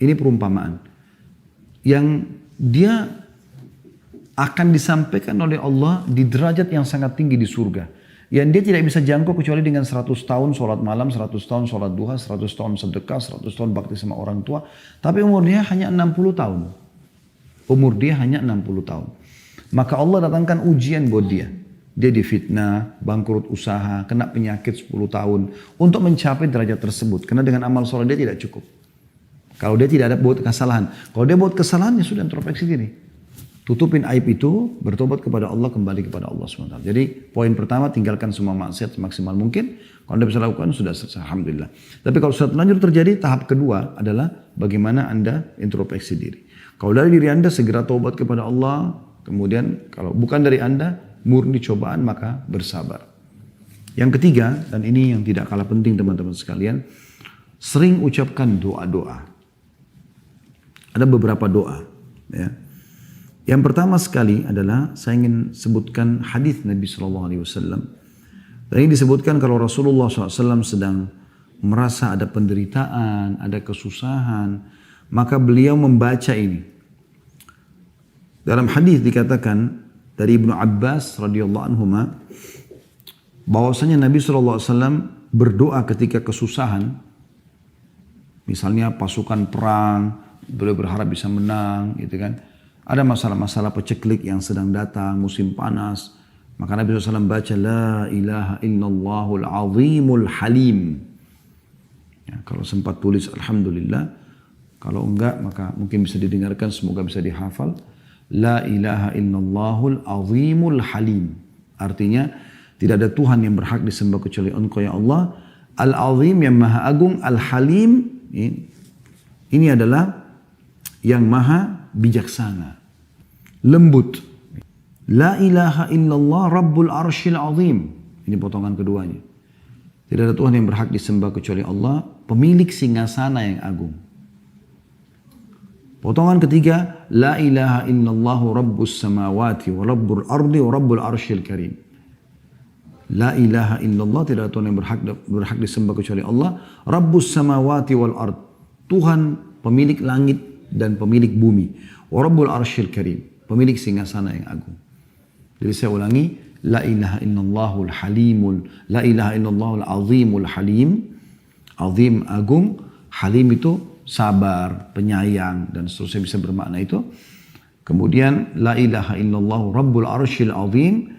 ini perumpamaan, yang dia akan disampaikan oleh Allah di derajat yang sangat tinggi di surga. Yang dia tidak bisa jangkau kecuali dengan 100 tahun sholat malam, 100 tahun sholat duha, 100 tahun sedekah, 100 tahun bakti sama orang tua. Tapi umur dia hanya 60 tahun. Umur dia hanya 60 tahun. Maka Allah datangkan ujian buat dia. Dia difitnah, bangkrut usaha, kena penyakit 10 tahun untuk mencapai derajat tersebut. Karena dengan amal soleh dia tidak cukup. Kalau dia tidak ada buat kesalahan. Kalau dia buat kesalahan, ya sudah introspeksi diri. Tutupin aib itu, bertobat kepada Allah, kembali kepada Allah SWT. Jadi poin pertama, tinggalkan semua maksiat semaksimal mungkin. Kalau Anda bisa lakukan, sudah selesai. Alhamdulillah. Tapi kalau sudah terlanjur terjadi, tahap kedua adalah bagaimana Anda introspeksi diri. Kalau dari diri Anda, segera taubat kepada Allah. Kemudian kalau bukan dari Anda, murni cobaan, maka bersabar. Yang ketiga, dan ini yang tidak kalah penting teman-teman sekalian, sering ucapkan doa-doa. Ada beberapa doa. Ya. Yang pertama sekali adalah, saya ingin sebutkan hadis Nabi SAW. Dan ini disebutkan kalau Rasulullah SAW sedang merasa ada penderitaan, ada kesusahan, maka beliau membaca ini. Dalam hadis dikatakan, dari Ibnu Abbas radhiyallahu anhuma bahwasanya Nabi SAW berdoa ketika kesusahan, misalnya pasukan perang, beliau berharap bisa menang, gitu kan. Ada masalah-masalah peceklik yang sedang datang, musim panas, maka Nabi SAW baca La ilaha illallahul azimul halim. Ya, kalau sempat tulis Alhamdulillah, kalau enggak maka mungkin bisa didengarkan, semoga bisa dihafal. La ilaha illallahul azimul halim. Artinya tidak ada Tuhan yang berhak disembah kecuali Engkau ya Allah. Al-azim yang maha agung, al-halim ini adalah yang maha bijaksana, lembut. La ilaha illallah rabbul arsyil azim. Ini potongan keduanya. Tidak ada Tuhan yang berhak disembah kecuali Allah, pemilik singgasana yang agung. Potongan ketiga, La ilaha illallahu rabbus samawati wa rabbul ardi wa rabbul arsyil karim. La ilaha illallah, tidak ada Tuhan yang berhak disembah kecuali Allah. Rabbus samawati wal ard. Tuhan pemilik langit dan pemilik bumi. Wa rabbul arsyil karim. Pemilik singgasana yang agung. Jadi saya ulangi, La ilaha illallahul halimul, La ilaha illallahul azimul halim. Azim agung, halim itu sabar, penyayang, dan seterusnya bisa bermakna itu. Kemudian, La ilaha illallah rabbul arsyil azim.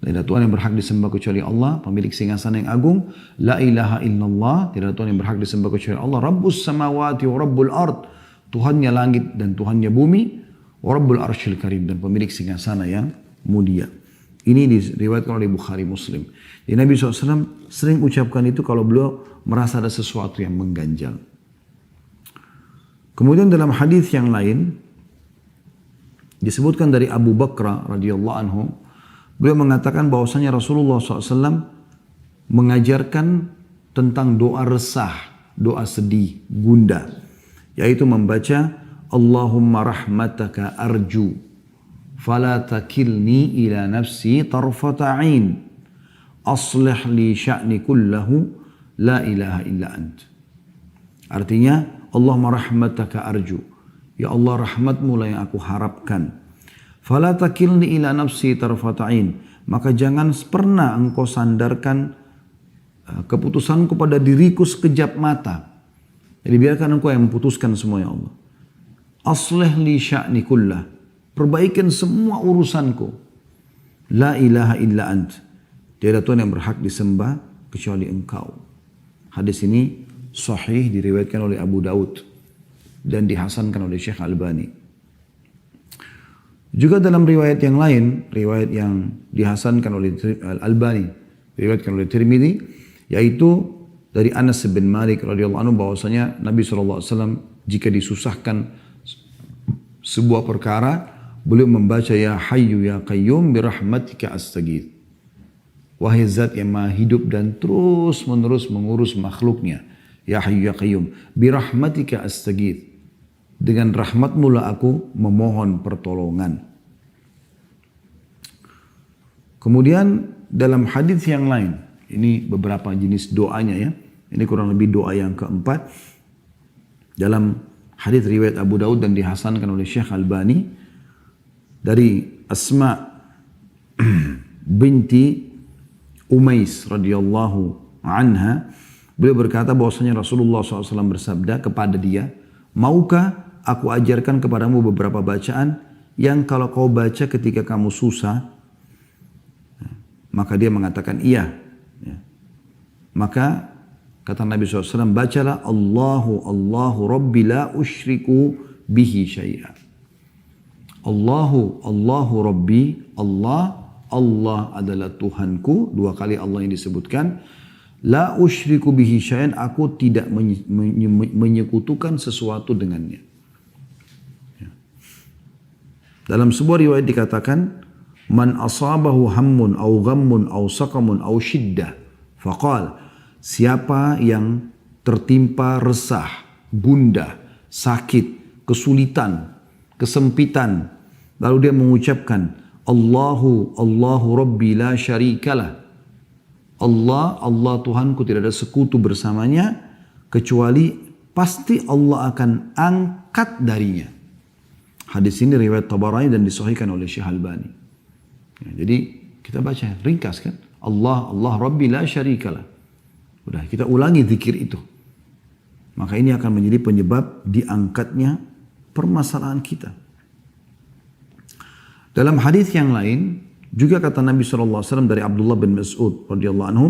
Tidak ada Tuhan yang berhak disembah kecuali Allah, pemilik singgasana yang agung. La ilaha illallah, tidak ada Tuhan yang berhak disembah kecuali Allah. Rabbus samawati wa rabbul ard. Tuhannya langit dan Tuhannya bumi, wa Rabbul Arsyil Karim, dan pemilik singgasana yang mulia. Ini diriwayatkan oleh Bukhari Muslim. Jadi Nabi SAW sering ucapkan itu kalau beliau merasa ada sesuatu yang mengganjal. Kemudian dalam hadis yang lain disebutkan dari Abu Bakar radhiyallahu anhu, beliau mengatakan bahwasanya Rasulullah SAW mengajarkan tentang doa resah, doa sedih, gundah, yaitu membaca Allahumma rahmataka arju fala takilni ila nafsi tarfata ain aslih li sya'ni kullahu la ilaha illa ant. Artinya Allahumma rahmataka arju, ya Allah rahmatmu lah yang aku harapkan. Fala takilni ila nafsi tarfata ain, maka jangan pernah engkau sandarkan keputusanku pada diriku sekejap mata. Jadi biarkan engkau yang memutuskan semua, ya Allah. Aslih li sya'ni kullah, perbaikan semua urusanku. La ilaha illa ant, tiada Tuhan yang berhak disembah kecuali engkau. Hadis ini sahih, diriwayatkan oleh Abu Daud dan dihasankan oleh Syekh Albani. Juga dalam riwayat yang lain, riwayat yang dihasankan oleh Albani, diriwayatkan oleh Tirmidzi, yaitu dari Anas bin Malik radhiyallahu anhu bahwasanya Nabi SAW jika disusahkan sebuah perkara, beliau membaca ya Hayyu ya Qayyum birahmatika astaghits. Wahai zat yang maha hidup dan terus menerus mengurus makhluknya, ya Hayyu ya Qayyum birahmatika astaghits, dengan rahmatmu lah aku memohon pertolongan. Kemudian dalam hadis yang lain, ini beberapa jenis doanya ya. Ini kurang lebih doa yang keempat. Dalam hadis riwayat Abu Daud dan dihasankan oleh Syekh Albani dari Asma binti Umais radhiyallahu anha, beliau berkata bahwasanya Rasulullah SAW bersabda kepada dia, maukah aku ajarkan kepadamu beberapa bacaan yang kalau kau baca ketika kamu susah? Maka dia mengatakan iya. Maka kata Nabi SAW, bacalah Allahu Rabbi la usyriku bihi syai'a. Allahu Rabbi, Allah adalah Tuhanku. Dua kali Allah yang disebutkan. La usyriku bihi syai'an, aku tidak menyekutukan sesuatu dengannya. Dalam sebuah riwayat dikatakan, man asabahu hammun au ghammun au saqamun au shiddah faqal, siapa yang tertimpa resah, gundah, sakit, kesulitan, kesempitan, lalu dia mengucapkan Allahu Rabbi la syarikalah, Allah Tuhanku tidak ada sekutu bersamanya, kecuali pasti Allah akan angkat darinya. Hadis ini riwayat Tabarani dan disahihkan oleh Syekh Albani. Ya, jadi kita baca ringkas kan, Allah Rabbi la syarikalah. Udah kita ulangi zikir itu. Maka ini akan menjadi penyebab diangkatnya permasalahan kita. Dalam hadis yang lain juga kata Nabi SAW dari Abdullah bin Mas'ud radhiyallahu anhu,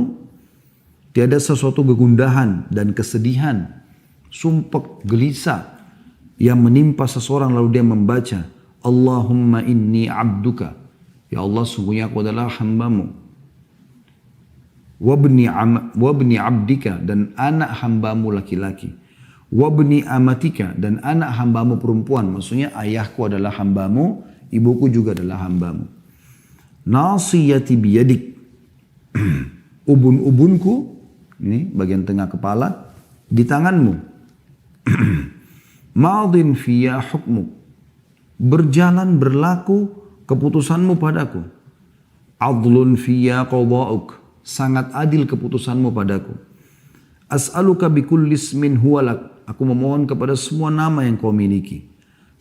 tiada sesuatu kegundahan dan kesedihan, sumpek, gelisah yang menimpa seseorang lalu dia membaca Allahumma inni abduka, ya Allah sungguhnya aku adalah hambamu, wabni abdika, dan anak hambamu laki-laki, wabni amatika, dan anak hambamu perempuan, maksudnya ayahku adalah hambamu, ibuku juga adalah hambamu. Nasiyati biyadik, ubun-ubunku, ini bagian tengah kepala, di tanganmu. Madin fiyya hukmuk, berjalan berlaku keputusanmu padaku. Adlun fiyya qada'uk, sangat adil keputusanmu padaku. As'aluka bikulli ismin huwalak, aku memohon kepada semua nama yang kau miliki.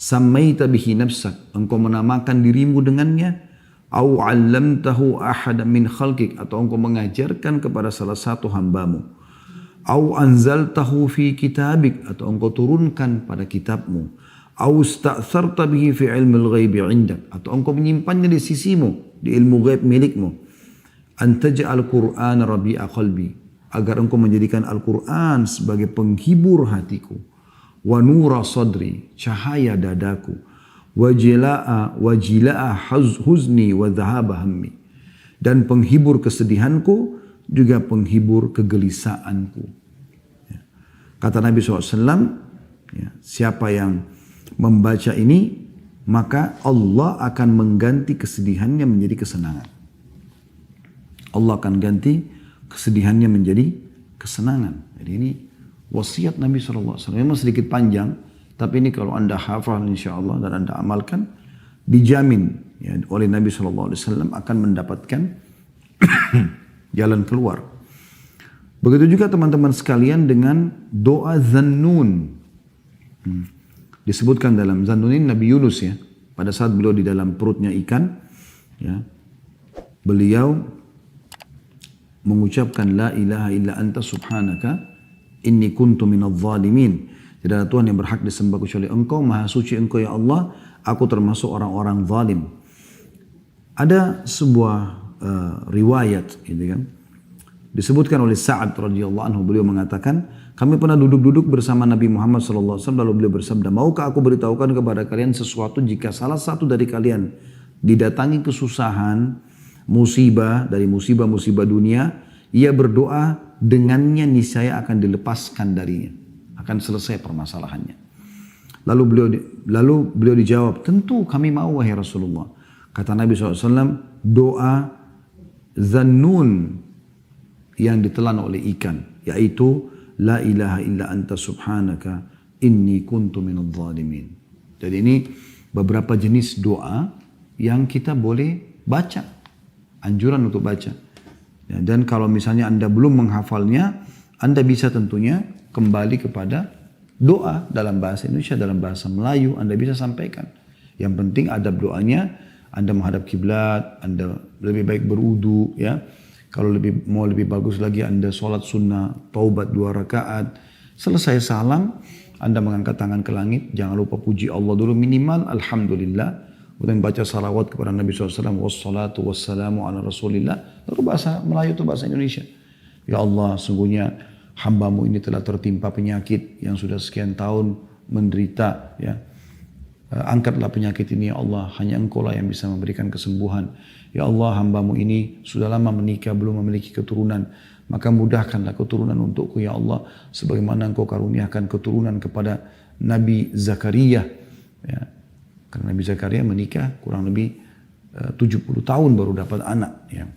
Sammaita bihi nafsak, engkau menamakan dirimu dengannya. Au 'allamtahu ahadan min khalqik, atau engkau mengajarkan kepada salah satu hambamu. Au anzaltahu fi kitabik, atau engkau turunkan pada kitabmu. Au sta'tharta bihi fi ilmil ghaibi 'indak, atau engkau menyimpannya di sisimu, di ilmu ghaib milikmu. Antaj'al Qur'an rabi'a qalbi, agar engkau menjadikan Al-Quran sebagai penghibur hatiku. wa nura sadri, cahaya dadaku, wajila'a huzni wa dhahaba hammi, dan penghibur kesedihanku, juga penghibur kegelisahanku. Ya. Kata Nabi SAW, ya, siapa yang membaca ini, maka Allah akan mengganti kesedihannya menjadi kesenangan. Allah akan ganti kesedihannya menjadi kesenangan. Jadi ini wasiat Nabi SAW. Memang sedikit panjang, tapi ini kalau anda hafal insya Allah dan anda amalkan, dijamin ya, oleh Nabi SAW akan mendapatkan jalan keluar. Begitu juga teman-teman sekalian dengan doa Zannun. Disebutkan dalam Zannun ini Nabi Yunus ya. Pada saat beliau di dalam perutnya ikan, ya, beliau mengucapkan la ilaha illa anta subhanaka inni kuntu minadh dhalimin. Tidak ada Tuhan yang berhak disembah kecuali Engkau, maha suci Engkau ya Allah, aku termasuk orang-orang zalim. Ada sebuah riwayat gitu kan. Disebutkan oleh Sa'ad radhiyallahu anhu, beliau mengatakan, kami pernah duduk-duduk bersama Nabi Muhammad sallallahu alaihi wasallam, lalu beliau bersabda, maukah aku beritahukan kepada kalian sesuatu jika salah satu dari kalian didatangi kesusahan, musibah dari musibah-musibah dunia, ia berdoa dengannya niscaya akan dilepaskan darinya, akan selesai permasalahannya. Lalu beliau dijawab, tentu kami mau wahai Rasulullah. Kata Nabi SAW, doa Zannun yang ditelan oleh ikan, yaitu la ilaha illa anta subhanaka inni kuntu minadh dhalimin. Jadi ini beberapa jenis doa yang kita boleh baca, anjuran untuk baca. Ya, dan kalau misalnya anda belum menghafalnya, anda bisa tentunya kembali kepada doa dalam bahasa Indonesia, dalam bahasa Melayu, anda bisa sampaikan. Yang penting adab doanya, anda menghadap kiblat, anda lebih baik berudu, ya. Kalau mau lebih bagus lagi, anda sholat sunnah, taubat 2 rakaat. Selesai salam, anda mengangkat tangan ke langit. Jangan lupa puji Allah dulu minimal, alhamdulillah. Kemudian baca salawat kepada Nabi SAW. Wassalatu wassalamu ala rasulillah. Lalu bahasa Melayu itu bahasa Indonesia. Ya Allah, sungguhnya hambamu ini telah tertimpa penyakit yang sudah sekian tahun menderita. Ya. Angkatlah penyakit ini ya Allah, hanya Engkau lah yang bisa memberikan kesembuhan. Ya Allah, hambamu ini sudah lama menikah, belum memiliki keturunan. Maka mudahkanlah keturunan untukku ya Allah. Sebagaimana Engkau karuniakan keturunan kepada Nabi Zakaria. Ya. Karena Nabi Zakaria menikah kurang lebih 70 tahun baru dapat anak. Ya.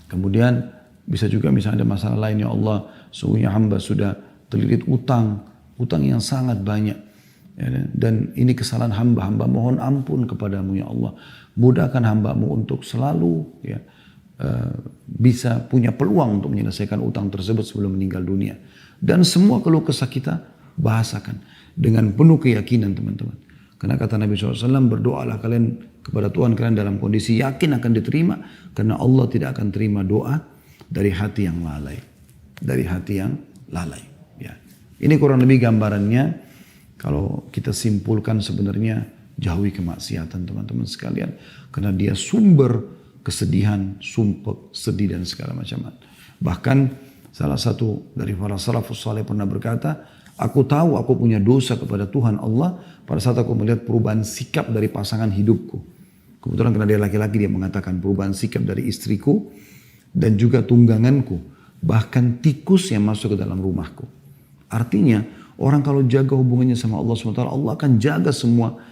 Kemudian bisa juga misalnya ada masalah lain, ya Allah, sungguhnya hamba sudah terlilit utang yang sangat banyak. Ya, dan ini kesalahan hamba mohon ampun kepadamu ya Allah. Mudahkan hambamu untuk selalu ya, bisa punya peluang untuk menyelesaikan utang tersebut sebelum meninggal dunia. Dan semua keluh kesah kita bahasakan dengan penuh keyakinan teman-teman. Karena kata Nabi SAW, berdoalah kalian kepada Tuhan kalian dalam kondisi yakin akan diterima. Karena Allah tidak akan terima doa dari hati yang lalai. Dari hati yang lalai. Ya. Ini kurang lebih gambarannya. Kalau kita simpulkan sebenarnya jauhi kemaksiatan teman-teman sekalian. Karena dia sumber kesedihan, sumpah, sedih dan segala macam. Bahkan salah satu dari para salafus saleh pernah berkata, aku tahu aku punya dosa kepada Tuhan Allah pada saat aku melihat perubahan sikap dari pasangan hidupku. Kebetulan karena dia laki-laki, dia mengatakan perubahan sikap dari istriku dan juga tungganganku. Bahkan tikus yang masuk ke dalam rumahku. Artinya orang kalau jaga hubungannya sama Allah SWT, Allah akan jaga semua